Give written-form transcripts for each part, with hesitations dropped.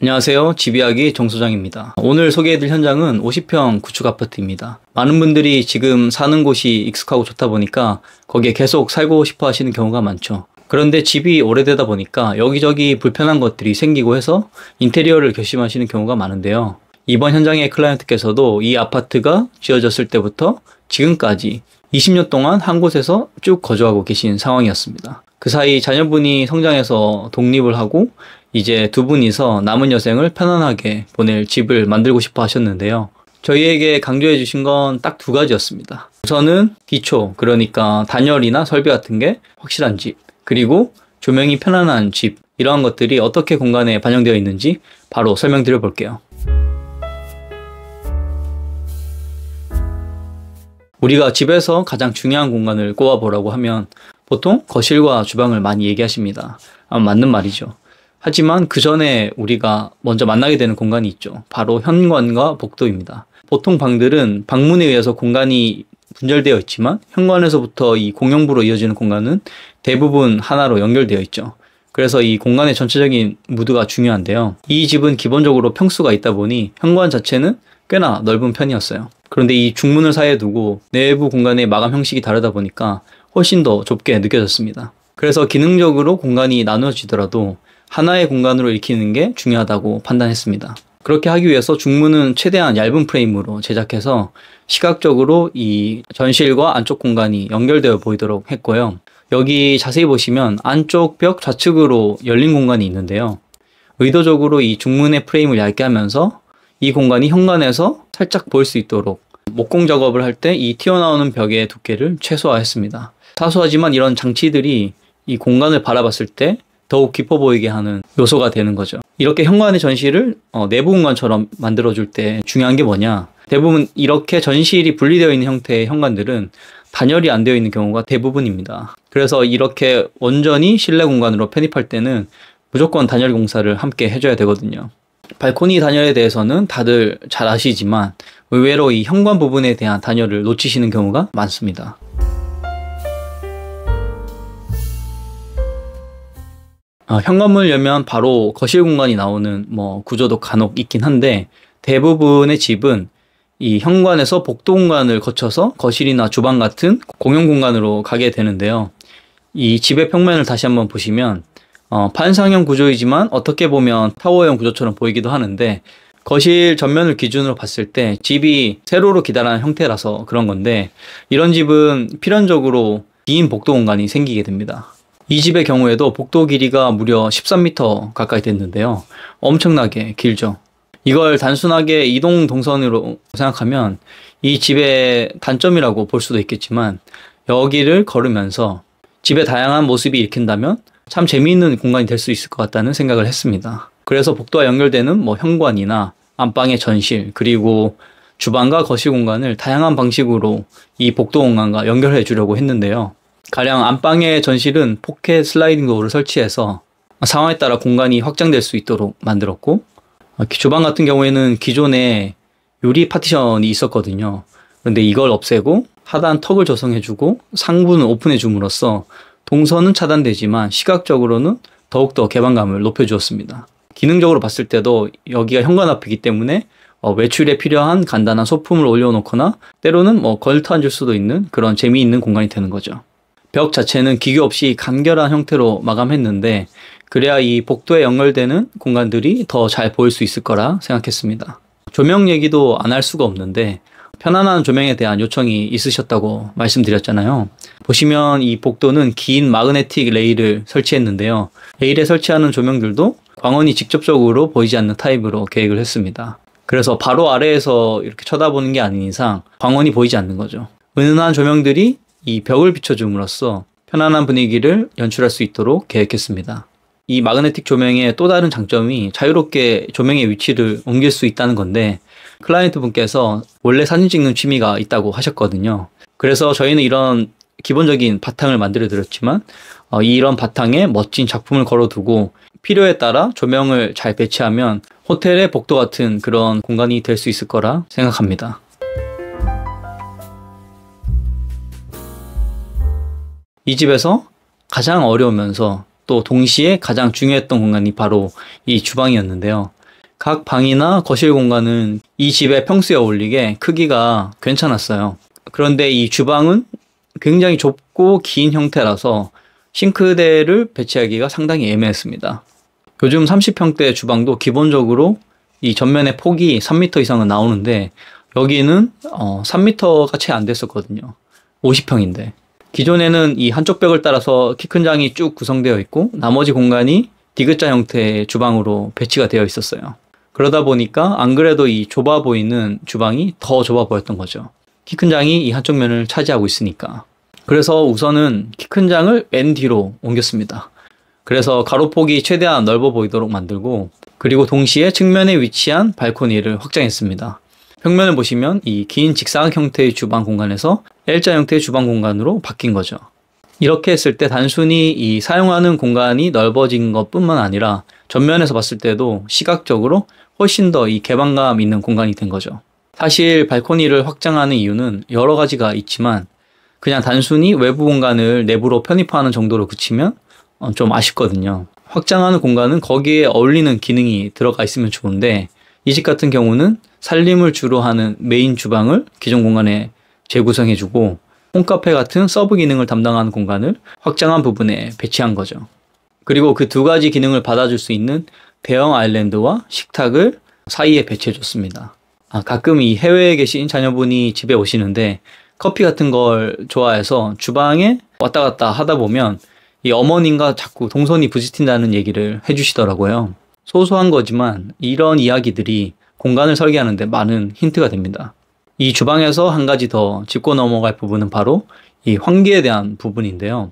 안녕하세요. 집이야기 정소장입니다. 오늘 소개해드릴 현장은 50평 구축 아파트입니다. 많은 분들이 지금 사는 곳이 익숙하고 좋다 보니까 거기에 계속 살고 싶어 하시는 경우가 많죠. 그런데 집이 오래되다 보니까 여기저기 불편한 것들이 생기고 해서 인테리어를 결심하시는 경우가 많은데요. 이번 현장의 클라이언트께서도 이 아파트가 지어졌을 때부터 지금까지 20년 동안 한 곳에서 쭉 거주하고 계신 상황이었습니다. 그 사이 자녀분이 성장해서 독립을 하고 이제 두 분이서 남은 여생을 편안하게 보낼 집을 만들고 싶어 하셨는데요. 저희에게 강조해 주신 건 딱 두 가지였습니다. 우선은 기초, 그러니까 단열이나 설비 같은 게 확실한 집, 그리고 조명이 편안한 집, 이러한 것들이 어떻게 공간에 반영되어 있는지 바로 설명드려 볼게요. 우리가 집에서 가장 중요한 공간을 꼽아보라고 하면 보통 거실과 주방을 많이 얘기하십니다. 맞는 말이죠. 하지만 그 전에 우리가 먼저 만나게 되는 공간이 있죠. 바로 현관과 복도입니다. 보통 방들은 방문에 의해서 공간이 분절되어 있지만 현관에서부터 이 공용부로 이어지는 공간은 대부분 하나로 연결되어 있죠. 그래서 이 공간의 전체적인 무드가 중요한데요. 이 집은 기본적으로 평수가 있다 보니 현관 자체는 꽤나 넓은 편이었어요. 그런데 이 중문을 사이에 두고 내부 공간의 마감 형식이 다르다 보니까 훨씬 더 좁게 느껴졌습니다. 그래서 기능적으로 공간이 나누어지더라도 하나의 공간으로 익히는 게 중요하다고 판단했습니다. 그렇게 하기 위해서 중문은 최대한 얇은 프레임으로 제작해서 시각적으로 이 전실과 안쪽 공간이 연결되어 보이도록 했고요. 여기 자세히 보시면 안쪽 벽 좌측으로 열린 공간이 있는데요. 의도적으로 이 중문의 프레임을 얇게 하면서 이 공간이 현관에서 살짝 보일 수 있도록 목공 작업을 할 때 이 튀어나오는 벽의 두께를 최소화했습니다. 사소하지만 이런 장치들이 이 공간을 바라봤을 때 더욱 깊어 보이게 하는 요소가 되는 거죠. 이렇게 현관의 전실을 내부 공간처럼 만들어줄 때 중요한 게 뭐냐, 대부분 이렇게 전실이 분리되어 있는 형태의 현관들은 단열이 안 되어 있는 경우가 대부분입니다. 그래서 이렇게 온전히 실내 공간으로 편입할 때는 무조건 단열 공사를 함께 해줘야 되거든요. 발코니 단열에 대해서는 다들 잘 아시지만 의외로 이 현관 부분에 대한 단열을 놓치시는 경우가 많습니다. 현관문을 열면 바로 거실 공간이 나오는 구조도 간혹 있긴 한데 대부분의 집은 이 현관에서 복도 공간을 거쳐서 거실이나 주방 같은 공용 공간으로 가게 되는데요. 이 집의 평면을 다시 한번 보시면 판상형 구조이지만 어떻게 보면 타워형 구조처럼 보이기도 하는데 거실 전면을 기준으로 봤을 때 집이 세로로 기다란 형태라서 그런 건데 이런 집은 필연적으로 긴 복도 공간이 생기게 됩니다. 이 집의 경우에도 복도 길이가 무려 13m 가까이 됐는데요. 엄청나게 길죠. 이걸 단순하게 이동 동선으로 생각하면 이 집의 단점이라고 볼 수도 있겠지만 여기를 걸으면서 집의 다양한 모습이 읽힌다면 참 재미있는 공간이 될 수 있을 것 같다는 생각을 했습니다. 그래서 복도와 연결되는 현관이나 안방의 전실, 그리고 주방과 거실 공간을 다양한 방식으로 이 복도 공간과 연결해 주려고 했는데요. 가령 안방의 전실은 포켓 슬라이딩 도어를 설치해서 상황에 따라 공간이 확장될 수 있도록 만들었고, 주방 같은 경우에는 기존에 유리 파티션이 있었거든요. 그런데 이걸 없애고 하단 턱을 조성해주고 상부는 오픈해줌으로써 동선은 차단되지만 시각적으로는 더욱더 개방감을 높여주었습니다. 기능적으로 봤을 때도 여기가 현관 앞이기 때문에 외출에 필요한 간단한 소품을 올려놓거나 때로는 걸터 앉을 수도 있는 그런 재미있는 공간이 되는 거죠. 벽 자체는 기교 없이 간결한 형태로 마감했는데 그래야 이 복도에 연결되는 공간들이 더 잘 보일 수 있을 거라 생각했습니다. 조명 얘기도 안 할 수가 없는데 편안한 조명에 대한 요청이 있으셨다고 말씀드렸잖아요. 보시면 이 복도는 긴 마그네틱 레일을 설치했는데요. 레일에 설치하는 조명들도 광원이 직접적으로 보이지 않는 타입으로 계획을 했습니다. 그래서 바로 아래에서 이렇게 쳐다보는 게 아닌 이상 광원이 보이지 않는 거죠. 은은한 조명들이 이 벽을 비춰줌으로써 편안한 분위기를 연출할 수 있도록 계획했습니다. 이 마그네틱 조명의 또 다른 장점이 자유롭게 조명의 위치를 옮길 수 있다는 건데 클라이언트 분께서 원래 사진 찍는 취미가 있다고 하셨거든요. 그래서 저희는 이런 기본적인 바탕을 만들어 드렸지만 이런 바탕에 멋진 작품을 걸어두고 필요에 따라 조명을 잘 배치하면 호텔의 복도 같은 그런 공간이 될 수 있을 거라 생각합니다. 이 집에서 가장 어려우면서 또 동시에 가장 중요했던 공간이 바로 이 주방이었는데요. 각 방이나 거실 공간은 이 집의 평수에 어울리게 크기가 괜찮았어요. 그런데 이 주방은 굉장히 좁고 긴 형태라서 싱크대를 배치하기가 상당히 애매했습니다. 요즘 30평대 주방도 기본적으로 이 전면의 폭이 3m 이상은 나오는데 여기는 3m가 채 안 됐었거든요. 50평인데. 기존에는 이 한쪽 벽을 따라서 키 큰 장이 쭉 구성되어 있고 나머지 공간이 D자 형태의 주방으로 배치가 되어 있었어요. 그러다 보니까 안 그래도 이 좁아 보이는 주방이 더 좁아 보였던 거죠. 키 큰 장이 이 한쪽 면을 차지하고 있으니까. 그래서 우선은 키 큰 장을 맨 뒤로 옮겼습니다. 그래서 가로폭이 최대한 넓어 보이도록 만들고 그리고 동시에 측면에 위치한 발코니를 확장했습니다. 평면을 보시면 이 긴 직사각 형태의 주방 공간에서 L자 형태의 주방 공간으로 바뀐 거죠. 이렇게 했을 때 단순히 이 사용하는 공간이 넓어진 것뿐만 아니라 전면에서 봤을 때도 시각적으로 훨씬 더 이 개방감 있는 공간이 된 거죠. 사실 발코니를 확장하는 이유는 여러 가지가 있지만 그냥 단순히 외부 공간을 내부로 편입하는 정도로 그치면 좀 아쉽거든요. 확장하는 공간은 거기에 어울리는 기능이 들어가 있으면 좋은데 이 집 같은 경우는 살림을 주로 하는 메인 주방을 기존 공간에 재구성해주고 홈카페 같은 서브 기능을 담당하는 공간을 확장한 부분에 배치한 거죠. 그리고 그 두 가지 기능을 받아줄 수 있는 대형 아일랜드와 식탁을 사이에 배치해줬습니다. 가끔 이 해외에 계신 자녀분이 집에 오시는데 커피 같은 걸 좋아해서 주방에 왔다 갔다 하다 보면 이 어머님과 자꾸 동선이 부딪힌다는 얘기를 해주시더라고요. 소소한 거지만 이런 이야기들이 공간을 설계하는데 많은 힌트가 됩니다. 이 주방에서 한 가지 더 짚고 넘어갈 부분은 바로 이 환기에 대한 부분인데요.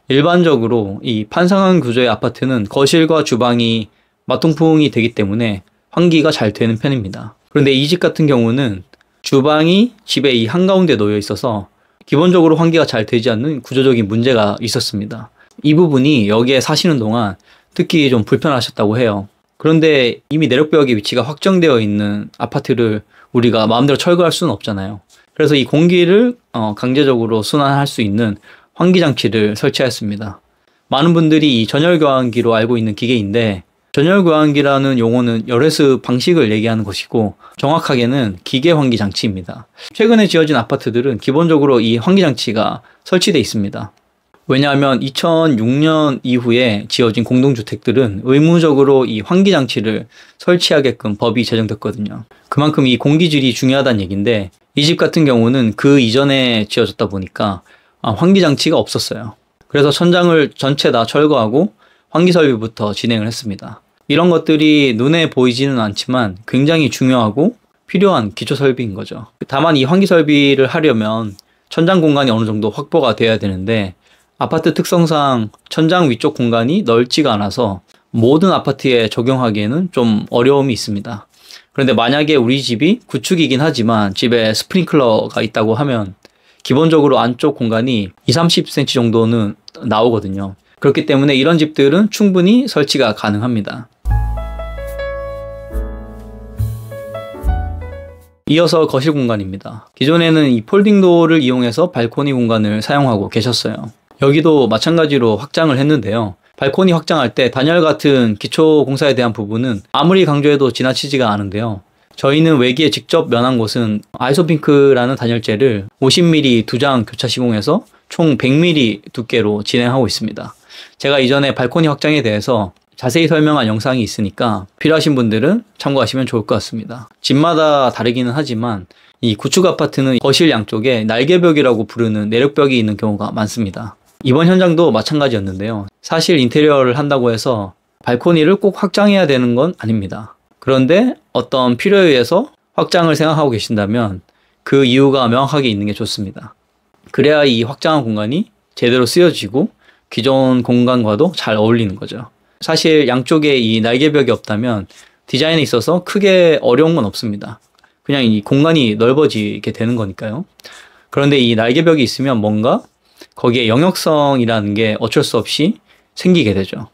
일반적으로 이 판상형 구조의 아파트는 거실과 주방이 맞통풍이 되기 때문에 환기가 잘 되는 편입니다. 그런데 이 집 같은 경우는 주방이 집의 이 한가운데 놓여 있어서 기본적으로 환기가 잘 되지 않는 구조적인 문제가 있었습니다. 이 부분이 여기에 사시는 동안 특히 좀 불편하셨다고 해요. 그런데 이미 내력벽의 위치가 확정되어 있는 아파트를 우리가 마음대로 철거할 수는 없잖아요. 그래서 이 공기를 강제적으로 순환할 수 있는 환기장치를 설치하였습니다. 많은 분들이 이 전열교환기로 알고 있는 기계인데 전열교환기라는 용어는 열외수 방식을 얘기하는 것이고 정확하게는 기계 환기장치입니다. 최근에 지어진 아파트들은 기본적으로 이 환기장치가 설치되어 있습니다. 왜냐하면 2006년 이후에 지어진 공동주택들은 의무적으로 이 환기장치를 설치하게끔 법이 제정됐거든요. 그만큼 이 공기질이 중요하다는 얘기인데 이 집 같은 경우는 그 이전에 지어졌다 보니까 환기장치가 없었어요. 그래서 천장을 전체 다 철거하고 환기설비부터 진행을 했습니다. 이런 것들이 눈에 보이지는 않지만 굉장히 중요하고 필요한 기초설비인 거죠. 다만 이 환기설비를 하려면 천장 공간이 어느 정도 확보가 돼야 되는데 아파트 특성상 천장 위쪽 공간이 넓지가 않아서 모든 아파트에 적용하기에는 좀 어려움이 있습니다. 그런데 만약에 우리 집이 구축이긴 하지만 집에 스프링클러가 있다고 하면 기본적으로 안쪽 공간이 20-30cm 정도는 나오거든요. 그렇기 때문에 이런 집들은 충분히 설치가 가능합니다. 이어서 거실 공간입니다. 기존에는 이 폴딩도어를 이용해서 발코니 공간을 사용하고 계셨어요. 여기도 마찬가지로 확장을 했는데요. 발코니 확장할 때 단열 같은 기초 공사에 대한 부분은 아무리 강조해도 지나치지가 않은데요. 저희는 외기에 직접 면한 곳은 아이소핑크라는 단열재를 50mm 2장 교차 시공해서 총 100mm 두께로 진행하고 있습니다. 제가 이전에 발코니 확장에 대해서 자세히 설명한 영상이 있으니까 필요하신 분들은 참고하시면 좋을 것 같습니다. 집마다 다르기는 하지만 이 구축 아파트는 거실 양쪽에 날개벽이라고 부르는 내력벽이 있는 경우가 많습니다. 이번 현장도 마찬가지였는데요. 사실 인테리어를 한다고 해서 발코니를 꼭 확장해야 되는 건 아닙니다. 그런데 어떤 필요에 의해서 확장을 생각하고 계신다면 그 이유가 명확하게 있는 게 좋습니다. 그래야 이 확장한 공간이 제대로 쓰여지고 기존 공간과도 잘 어울리는 거죠. 사실 양쪽에 이 날개벽이 없다면 디자인에 있어서 크게 어려운 건 없습니다. 그냥 이 공간이 넓어지게 되는 거니까요. 그런데 이 날개벽이 있으면 뭔가 거기에 영역성이라는 게 어쩔 수 없이 생기게 되죠.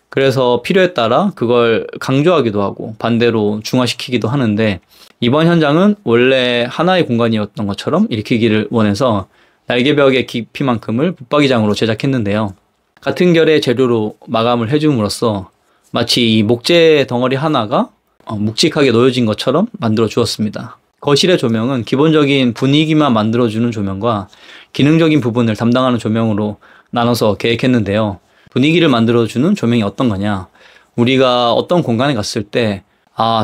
그래서 필요에 따라 그걸 강조하기도 하고 반대로 중화시키기도 하는데 이번 현장은 원래 하나의 공간이었던 것처럼 일으키기를 원해서 날개벽의 깊이만큼을 붙박이장으로 제작했는데요. 같은 결의 재료로 마감을 해줌으로써 마치 이 목재 덩어리 하나가 묵직하게 놓여진 것처럼 만들어 주었습니다. 거실의 조명은 기본적인 분위기만 만들어주는 조명과 기능적인 부분을 담당하는 조명으로 나눠서 계획했는데요. 분위기를 만들어주는 조명이 어떤 거냐? 우리가 어떤 공간에 갔을 때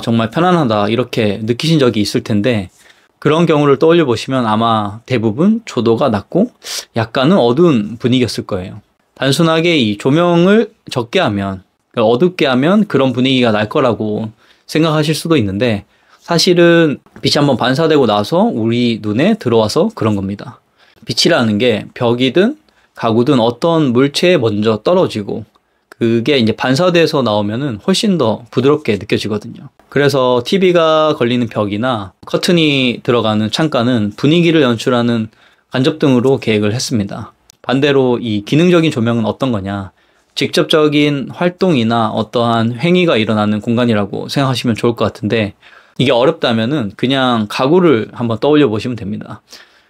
정말 편안하다 이렇게 느끼신 적이 있을 텐데 그런 경우를 떠올려 보시면 아마 대부분 조도가 낮고 약간은 어두운 분위기였을 거예요. 단순하게 이 조명을 적게 하면, 어둡게 하면 그런 분위기가 날 거라고 생각하실 수도 있는데 사실은 빛이 한번 반사되고 나서 우리 눈에 들어와서 그런 겁니다. 빛이라는 게 벽이든 가구든 어떤 물체에 먼저 떨어지고 그게 이제 반사돼서 나오면은 훨씬 더 부드럽게 느껴지거든요. 그래서 TV가 걸리는 벽이나 커튼이 들어가는 창가는 분위기를 연출하는 간접등으로 계획을 했습니다. 반대로 이 기능적인 조명은 어떤 거냐? 직접적인 활동이나 어떠한 행위가 일어나는 공간이라고 생각하시면 좋을 것 같은데 이게 어렵다면은 그냥 가구를 한번 떠올려 보시면 됩니다.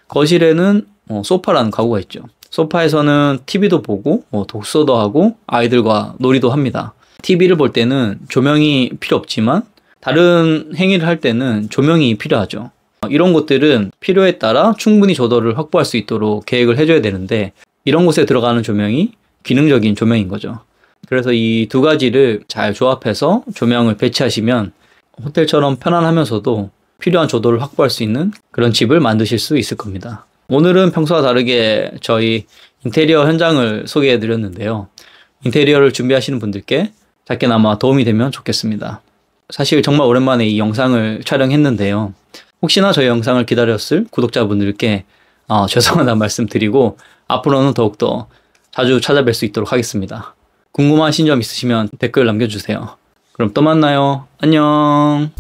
거실에는 소파라는 가구가 있죠. 소파에서는 TV도 보고 독서도 하고 아이들과 놀이도 합니다. TV를 볼 때는 조명이 필요 없지만 다른 행위를 할 때는 조명이 필요하죠. 이런 곳들은 필요에 따라 충분히 조도를 확보할 수 있도록 계획을 해줘야 되는데 이런 곳에 들어가는 조명이 기능적인 조명인 거죠. 그래서 이 두 가지를 잘 조합해서 조명을 배치하시면 호텔처럼 편안하면서도 필요한 조도를 확보할 수 있는 그런 집을 만드실 수 있을 겁니다. 오늘은 평소와 다르게 저희 인테리어 현장을 소개해 드렸는데요. 인테리어를 준비하시는 분들께 작게나마 도움이 되면 좋겠습니다. 사실 정말 오랜만에 이 영상을 촬영했는데요. 혹시나 저희 영상을 기다렸을 구독자분들께 죄송하다는 말씀 드리고 앞으로는 더욱더 자주 찾아뵐 수 있도록 하겠습니다. 궁금하신 점 있으시면 댓글 남겨주세요. 그럼 또 만나요. 안녕.